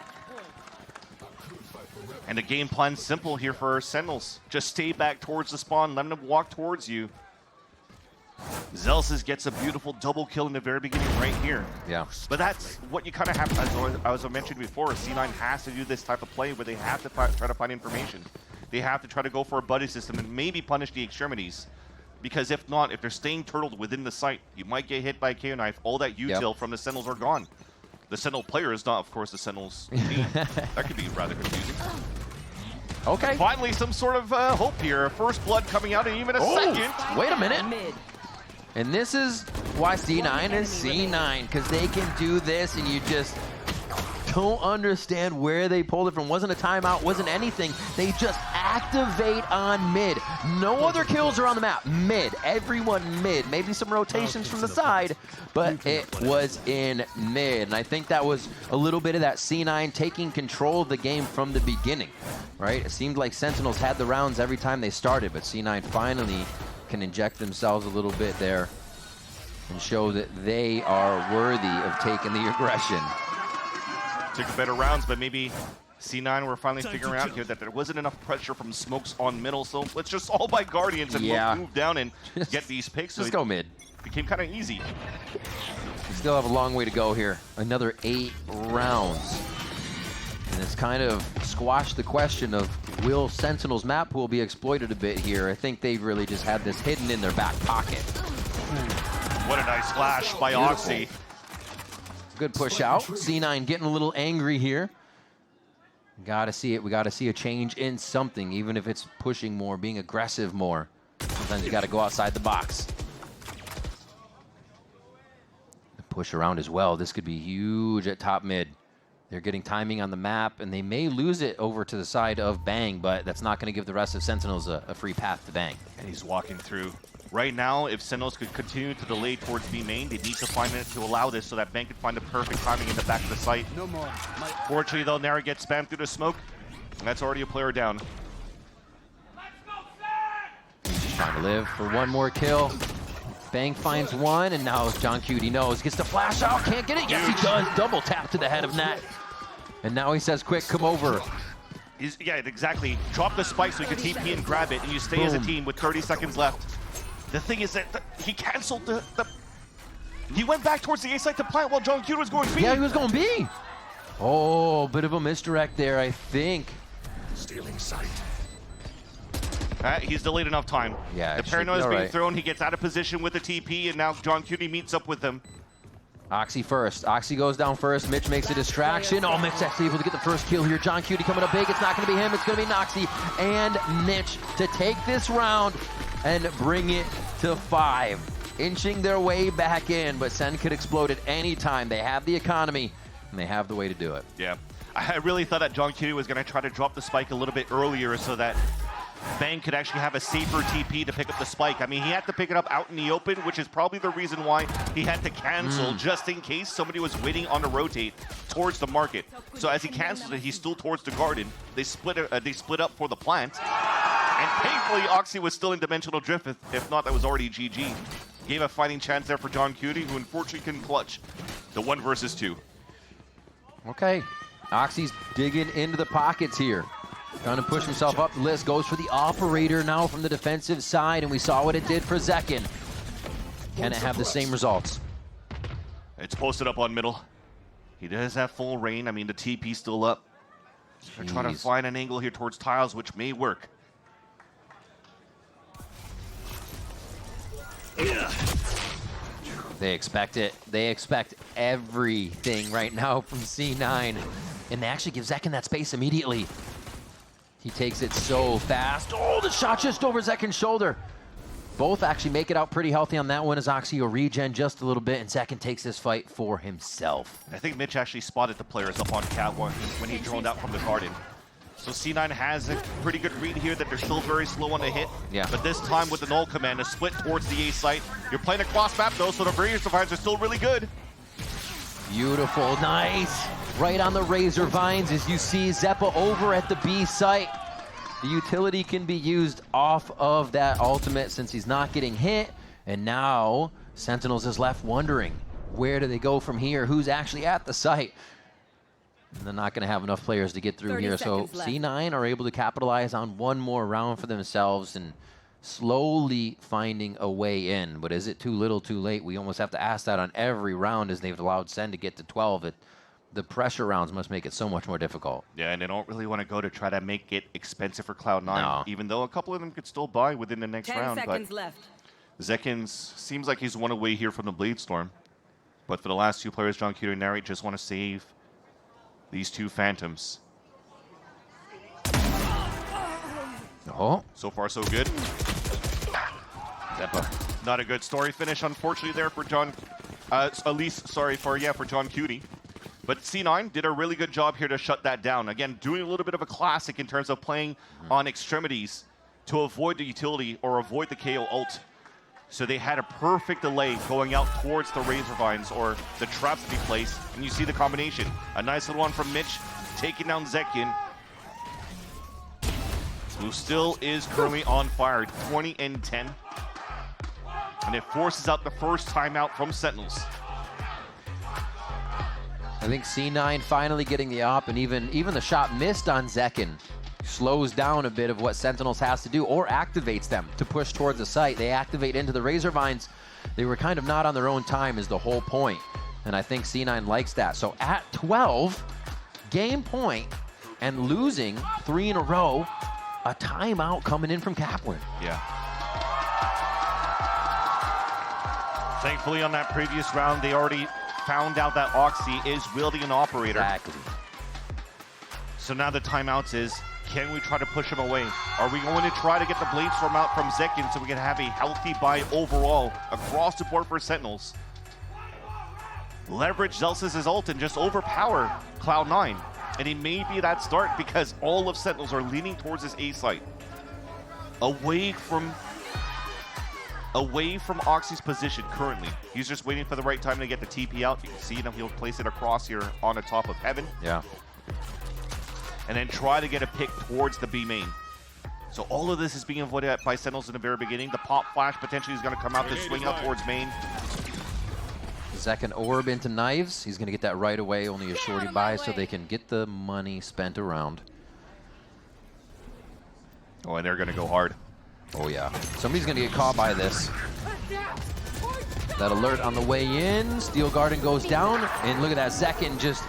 And the game plan's simple here for Sentinels. Just stay back towards the spawn, let them walk towards you. Zelsis gets a beautiful double kill in the very beginning right here. Yeah. But that's what you kind of have, as I mentioned before, C9 has to do this type of play where they have to try to find information. They have to try to go for a buddy system and maybe punish the extremities. Because if not, if they're staying turtled within the site, you might get hit by a KO knife. All that util from the Sentinels are gone. The Sentinel player is not, of course, the Sentinels team. That could be rather confusing. Okay. Finally, some sort of hope here. First blood coming out in even a second. Wait a minute. And this is why C9 is C9, because they can do this and you just don't understand where they pulled it from. Wasn't a timeout, wasn't anything. They just activate on mid. No other kills are on the map. Mid, everyone mid. Maybe some rotations from the side, but it was in mid. And I think that was a little bit of that C9 taking control of the game from the beginning, right? It seemed like Sentinels had the rounds every time they started, but C9 finally can inject themselves a little bit there and show that they are worthy of taking the aggression. Took better rounds, but maybe C9 were finally figuring out here that there wasn't enough pressure from smokes on middle, so let's just all buy Guardians and move down and get these picks. Just go mid. Became kind of easy. We still have a long way to go here. Another 8 rounds. And it's kind of squashed the question of will Sentinel's map pool be exploited a bit here. I think they've really just had this hidden in their back pocket. What a nice flash by Oxy. Good push out. C9 getting a little angry here. Gotta see it. We gotta see a change in something, even if it's pushing more, being aggressive more. Sometimes you got to go outside the box. Push around as well. This could be huge at top mid. They're getting timing on the map, and they may lose it over to the side of Bang, but that's not going to give the rest of Sentinels a free path to Bang. And he's walking through. Right now, if Sentinels could continue to delay towards B main, they need to find it to allow this so that Bang can find the perfect timing in the back of the site. No more. Fortunately, though, Nara gets spammed through the smoke, and that's already a player down. He's just trying to live for one more kill. Bang finds one, and now John Cutie knows. Gets the flash out, can't get it. Yes, he does. Double tap to the head of net. And now he says, quick, come over. Yeah, exactly. Drop the spike so you can TP and grab it, and you stay as a team with 30 seconds left. The thing is that he canceled he went back towards the A site to plant while John Cutie was going B. Yeah, he was going B. Oh, bit of a misdirect there, I think. Stealing sight. He's delayed enough time. Yeah, the paranoia is being right. thrown. He gets out of position with the TP, and now John Cutie meets up with him. Oxy first. Oxy goes down first. Mitch makes a distraction. Oh, Mitch actually able to get the first kill here. John Cutie coming up big. It's not going to be him. It's going to be Noxy and Mitch to take this round and bring it to 5. Inching their way back in, but Sen could explode at any time. They have the economy, and they have the way to do it. Yeah. I really thought that John Cutie was going to try to drop the spike a little bit earlier so that Bang could actually have a safer TP to pick up the spike. I mean, he had to pick it up out in the open, which is probably the reason why he had to cancel just in case somebody was waiting on the rotate towards the market. So as he canceled it, he's still towards the garden. They split up for the plant. And thankfully, Oxy was still in dimensional drift. If not, that was already GG. Gave a fighting chance there for John Cutie, who unfortunately couldn't clutch the 1 versus 2. Okay. Oxy's digging into the pockets here. Trying to push himself up the list. Goes for the operator now from the defensive side, and we saw what it did for Zekin. Can it have the same results? It's posted up on middle. He does have full rain. I mean, the TP's still up. They're trying to find an angle here towards tiles, which may work. They expect it. They expect everything right now from C9. And they actually give Zekin that space immediately. He takes it so fast. Oh, the shot just over Zekin's shoulder. Both actually make it out pretty healthy on that one as Oxy will regen just a little bit, and Zekin takes this fight for himself. I think Mitch actually spotted the players up on Cat 1 when he droned out from the garden. So C9 has a pretty good read here that they're still very slow on the hit. Yeah. But this time with the null command, a split towards the A site. You're playing across map though, so the Razor Vines are still really good. Beautiful, nice. Right on the Razor Vines as you see Zeppa over at the B site. The utility can be used off of that ultimate since he's not getting hit. And now Sentinels is left wondering, where do they go from here? Who's actually at the site? And they're not going to have enough players to get through here. So C9 are able to capitalize on one more round for themselves and slowly finding a way in. But is it too little too late? We almost have to ask that on every round as they've allowed Sen to get to 12. The pressure rounds must make it so much more difficult. Yeah, and they don't really want to go to try to make it expensive for Cloud9, No. even though a couple of them could still buy within the next 10 round. seconds But left. Zekins seems like he's one away here from the Blade Storm. But for the last 2 players, John Cutie and Nari just want to save these 2 Phantoms. Oh. So far, so good. Zeppa. Not a good story finish, unfortunately, there for John. For John Cutie. But C9 did a really good job here to shut that down. Again, doing a little bit of a classic in terms of playing on extremities to avoid the utility or avoid the KO ult. So they had a perfect delay going out towards the Razor Vines or the traps to be placed. And you see the combination. A nice little one from Mitch, taking down Zekin, who still is currently on fire, 20 and 10. And it forces out the first timeout from Sentinels. I think C9 finally getting the op, and even the shot missed on Zekin slows down a bit of what Sentinels has to do, or activates them to push towards the site. They activate into the Razor Vines. They were kind of not on their own time is the whole point, and I think C9 likes that. So at 12, game point, and losing 3 in a row, a timeout coming in from Kaplan. Yeah. Thankfully, on that previous round, they already found out that Oxy is wielding an operator. Exactly. So now the timeouts is, Can we try to push him away? Are we going to try to get the Blade Storm out from Zekin so we can have a healthy buy overall across the board for Sentinels? Leverage Zelsis' ult and just overpower Cloud9. And it may be that start because all of Sentinels are leaning towards this A site. Away from Oxy's position currently. He's just waiting for the right time to get the TP out. You can see him, he'll place it across here on the top of Heaven. Yeah. And then try to get a pick towards the B main. So all of this is being avoided by Sentinels in the very beginning. The pop flash potentially is going to come out to swing out towards main. Second orb into knives. He's going to get that right away, only a shorty buy, so they can get the money spent around. Oh, and they're going to go hard. Oh, yeah. Somebody's going to get caught by this. That alert on the way in. Steel Garden goes down, and look at that. Zekin just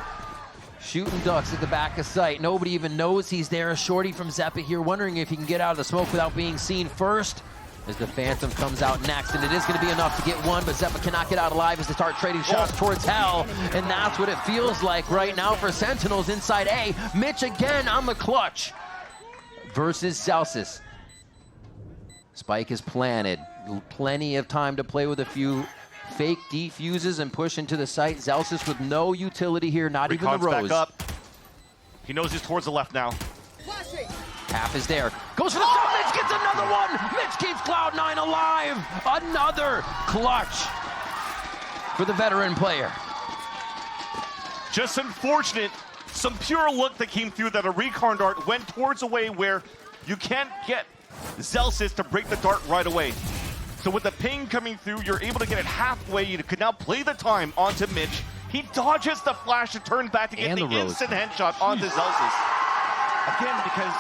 shooting ducks at the back of sight. Nobody even knows he's there. A shorty from Zeppa here, wondering if he can get out of the smoke without being seen first. As the Phantom comes out next, and it is going to be enough to get one, but Zeppa cannot get out alive as they start trading shots towards Hell, and that's what it feels like right now for Sentinels inside A. Mitch again on the clutch versus Celsius. Spike is planted. Plenty of time to play with a few fake defuses and push into the site. Celsius with no utility here, not even the Rose. Back up. He knows he's towards the left now. Half is there. Goes for the shot. Mitch gets another one. Mitch keeps Cloud9 alive. Another clutch for the veteran player. Just unfortunate. Some pure luck that came through that a recon dart went towards a way where you can't get Zelsis to break the dart right away. So with the ping coming through, you're able to get it halfway. You could now play the time onto Mitch. He dodges the flash to turn back to get the instant headshot onto Zelsis. Again, because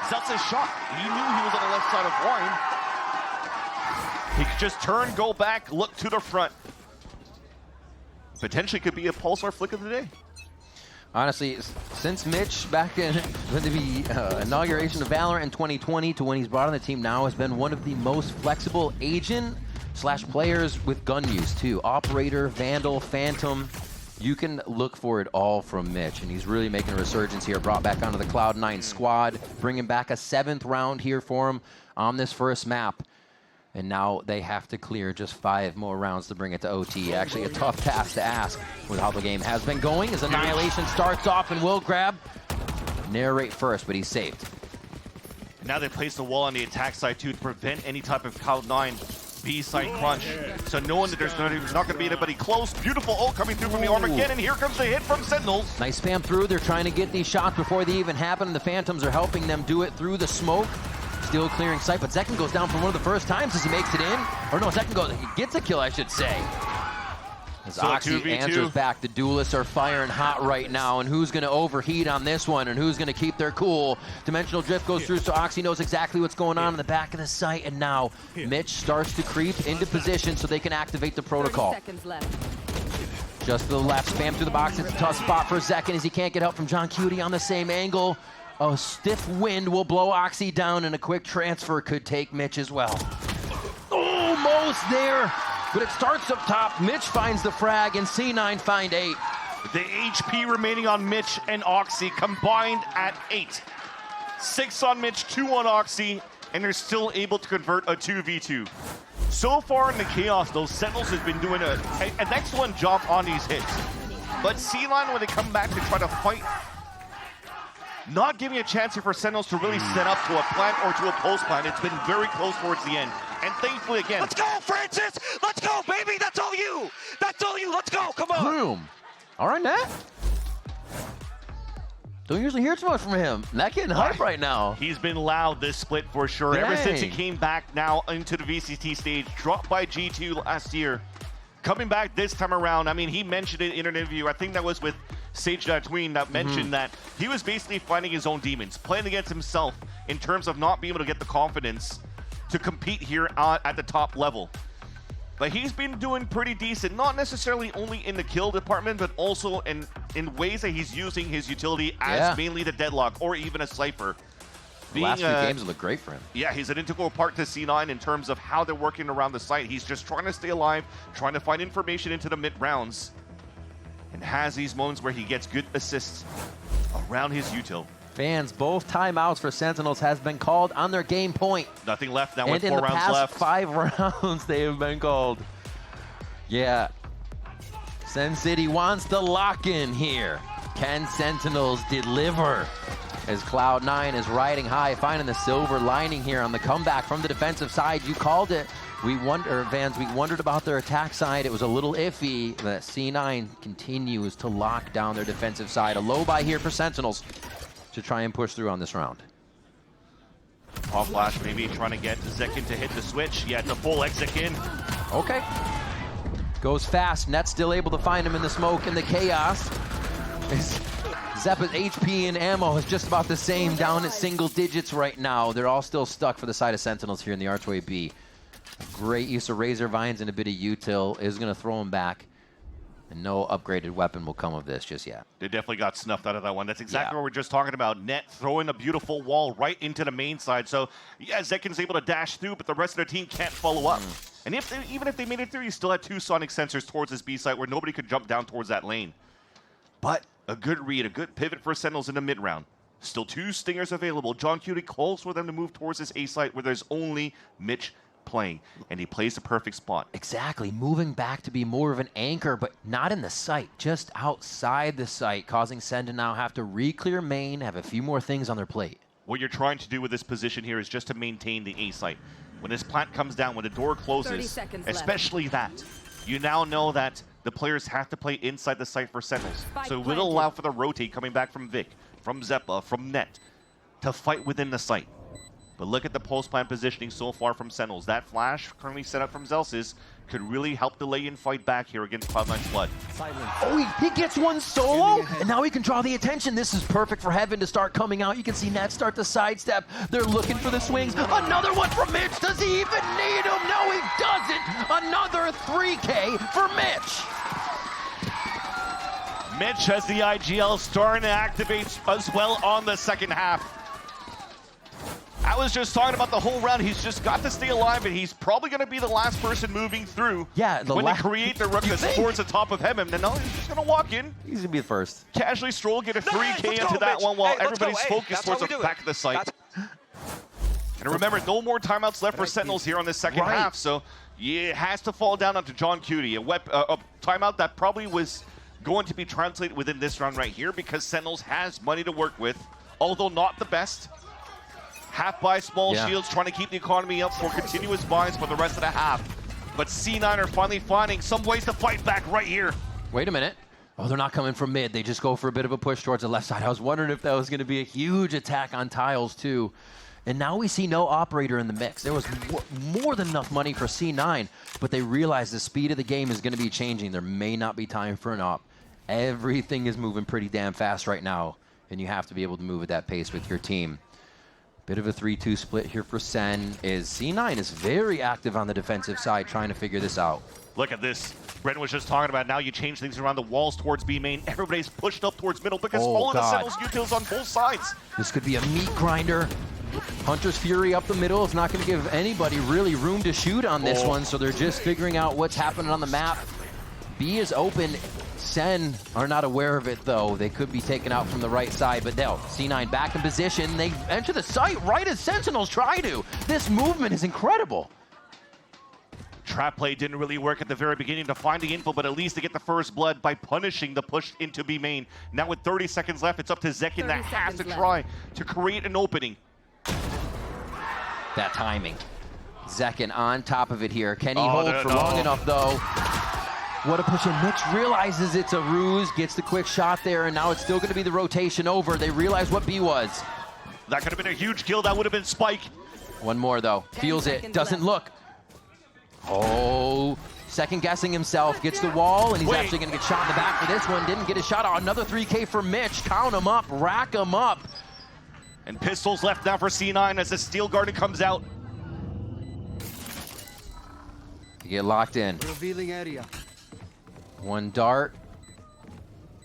Zelsis shot. He knew he was on the left side of line. He could just turn, go back, look to the front. Potentially could be a Pulsar flick of the day. Honestly, since Mitch back in the inauguration of VALORANT in 2020 to when he's brought on the team now has been one of the most flexible agent/players with gun use too. Operator, Vandal, Phantom. You can look for it all from Mitch, and he's really making a resurgence here. Brought back onto the Cloud9 squad, bringing back a 7th round here for him on this first map. And now they have to clear just 5 more rounds to bring it to OT. Actually, a tough task to ask with how the game has been going. As Annihilation starts off and will grab Narrate first, but he's saved. Now they place the wall on the attack side too to prevent any type of Cloud9 B-side crunch. So knowing that there's not going to be anybody close. Beautiful ult coming through from the Armageddon. Here comes the hit from Sentinels. Nice spam through. They're trying to get these shots before they even happen. The Phantoms are helping them do it through the smoke. Still clearing sight, but Zekin goes down for one of the first times as he makes it in. Or no, Zekin he gets a kill, I should say. As so Oxy answers back, the duelists are firing hot right now, and who's going to overheat on this one, and who's going to keep their cool? Dimensional Drift goes through, so Oxy knows exactly what's going on in the back of the site, and now Mitch starts to creep into position so they can activate the protocol. Just to the left, spam through the box. It's a tough spot for Zekin as he can't get help from John Cutie on the same angle. A stiff wind will blow Oxy down, and a quick transfer could take Mitch as well. Almost there, but it starts up top. Mitch finds the frag, and C9 find 8. The HP remaining on Mitch and Oxy combined at 8. 6 on Mitch, 2 on Oxy, and they're still able to convert a 2v2. So far in the Chaos, those Sentinels have been doing an excellent job on these hits. But C9, when they come back to try to fight, not giving a chance here for Sentinels to really set up to a plant or to a post plant. It's been very close towards the end. And thankfully, again... Let's go, Francis! Let's go, baby! That's all you! That's all you! Let's go! Come on! Boom! All right, Nat. Don't usually hear too much from him. Not getting hype right now. He's been loud this split for sure. Dang. Ever since he came back now into the VCT stage, dropped by G2 last year. Coming back this time around, I mean, he mentioned it in an interview. I think that was with Sage Tween that mentioned that he was basically fighting his own demons, playing against himself in terms of not being able to get the confidence to compete here at the top level. But he's been doing pretty decent, not necessarily only in the kill department, but also in ways that he's using his utility as mainly the Deadlock or even a Cypher. The last few games look great for him. Yeah, he's an integral part to C9 in terms of how they're working around the site. He's just trying to stay alive, trying to find information into the mid-rounds, and has these moments where he gets good assists around his util. Fans, both timeouts for Sentinels has been called on their game point. Nothing left now And with in 4 the rounds past left. 5 rounds, they have been called. Yeah. Sen City wants the lock-in here. Can Sentinels deliver? As Cloud9 is riding high, finding the silver lining here on the comeback from the defensive side. You called it. We wondered about their attack side. It was a little iffy. The C9 continues to lock down their defensive side. A low buy here for Sentinels to try and push through on this round. Off flash, maybe trying to get Zekin to hit the switch. Yeah, it's a full exit in. Okay. Goes fast. Net's still able to find him in the smoke and the chaos. Zeppa's HP and ammo is just about the same, down at single digits right now. They're all still stuck for the side of Sentinels here in the Archway B. Great use of Razor Vines and a bit of util is going to throw him back. And no upgraded weapon will come of this just yet. They definitely got snuffed out of that one. That's exactly what we're just talking about. Net throwing a beautiful wall right into the main side. So, yeah, Zekin's able to dash through, but the rest of their team can't follow up. And even if they made it through, you still had 2 sonic sensors towards this B site where nobody could jump down towards that lane. But a good read, a good pivot for Sentinels in the mid-round. Still 2 stingers available. John Cutie calls for them to move towards this A site where there's only Mitch playing, and he plays the perfect spot. Exactly, moving back to be more of an anchor, but not in the site, just outside the site, causing Sen to now have to re-clear main, have a few more things on their plate. What you're trying to do with this position here is just to maintain the A site. When this plant comes down, when the door closes, especially that, you now know that the players have to play inside the site for Sentinels. So it will allow for the rotate coming back from Vic, from Zeppa, from Net, to fight within the site. But look at the post-plant positioning so far from Sentinels. That flash currently set up from Zelsis could really help delay and fight back here against Cloud9's Flood. Oh, he gets one solo, and now he can draw the attention. This is perfect for Heaven to start coming out. You can see Nat start to sidestep. They're looking for the swings. Another one for Mitch. Does he even need him? No, he doesn't. Another 3K for Mitch. Mitch has the IGL starting to activate as well on the second half. I was just talking about the whole round. He's just got to stay alive, and he's probably going to be the last person moving through. Yeah, when they create the ruckus towards the top of him. And then he's just going to walk in. He's going to be the first. Casually stroll, get a 3K into that one while everybody's focused towards the back of the site. And remember, no more timeouts left for Sentinels here on the second half. So it has to fall down onto John Cutie. A timeout that probably was going to be translated within this round right here because Sentinels has money to work with, although not the best. Half buy small shields, trying to keep the economy up for continuous buys for the rest of the half. But C9 are finally finding some ways to fight back right here. Wait a minute. Oh, they're not coming from mid. They just go for a bit of a push towards the left side. I was wondering if that was going to be a huge attack on tiles, too. And now we see no operator in the mix. There was more than enough money for C9, but they realize the speed of the game is going to be changing. There may not be time for an op. Everything is moving pretty damn fast right now, and you have to be able to move at that pace with your team. Bit of a 3-2 split here for Sen. C9 is very active on the defensive side trying to figure this out. Look at this. Brendan was just talking about now you change things around the walls towards B main. Everybody's pushed up towards middle because all of the Sentinels utils on both sides. This could be a meat grinder. Hunter's Fury up the middle is not going to give anybody really room to shoot on this one, so they're just figuring out what's happening on the map. B is open. Sen are not aware of it, though. They could be taken out from the right side, but they'll C9 back in position. They enter the site right as Sentinels try to. This movement is incredible. Trap play didn't really work at the very beginning to find the info, but at least to get the first blood by punishing the push into B main. Now with 30 seconds left, it's up to Zekin that has to try to create an opening. That timing. Zekin on top of it here. Can he hold for long enough, though? What a push, and Mitch realizes it's a ruse, gets the quick shot there, and now it's still going to be the rotation over. They realize what B was. That could have been a huge kill. That would have been Spike. One more, though. Feels it. Doesn't look. Oh, second guessing himself. Gets the wall, and he's actually going to get shot in the back for this one. Didn't get a shot. Oh, another 3K for Mitch. Count him up. Rack him up. And pistols left now for C9 as the Steel Garden comes out. You get locked in. Revealing area. One dart.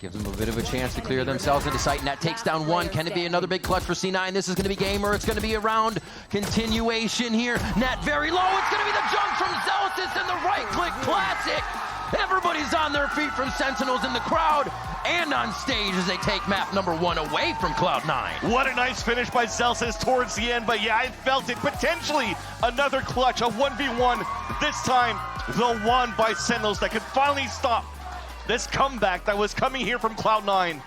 Gives them a bit of a chance to clear themselves into sight. Net takes down one. Can it be another big clutch for C9? This is going to be game, or it's going to be a round continuation here. Net very low. It's going to be the jump from Zelsis and the right-click classic. Everybody's on their feet from Sentinels in the crowd. and on stage as they take map number 1 away from Cloud9. What a nice finish by Celsius towards the end, but yeah, I felt it. Potentially another clutch, a 1v1. This time, the one by Sentinels that could finally stop this comeback that was coming here from Cloud9.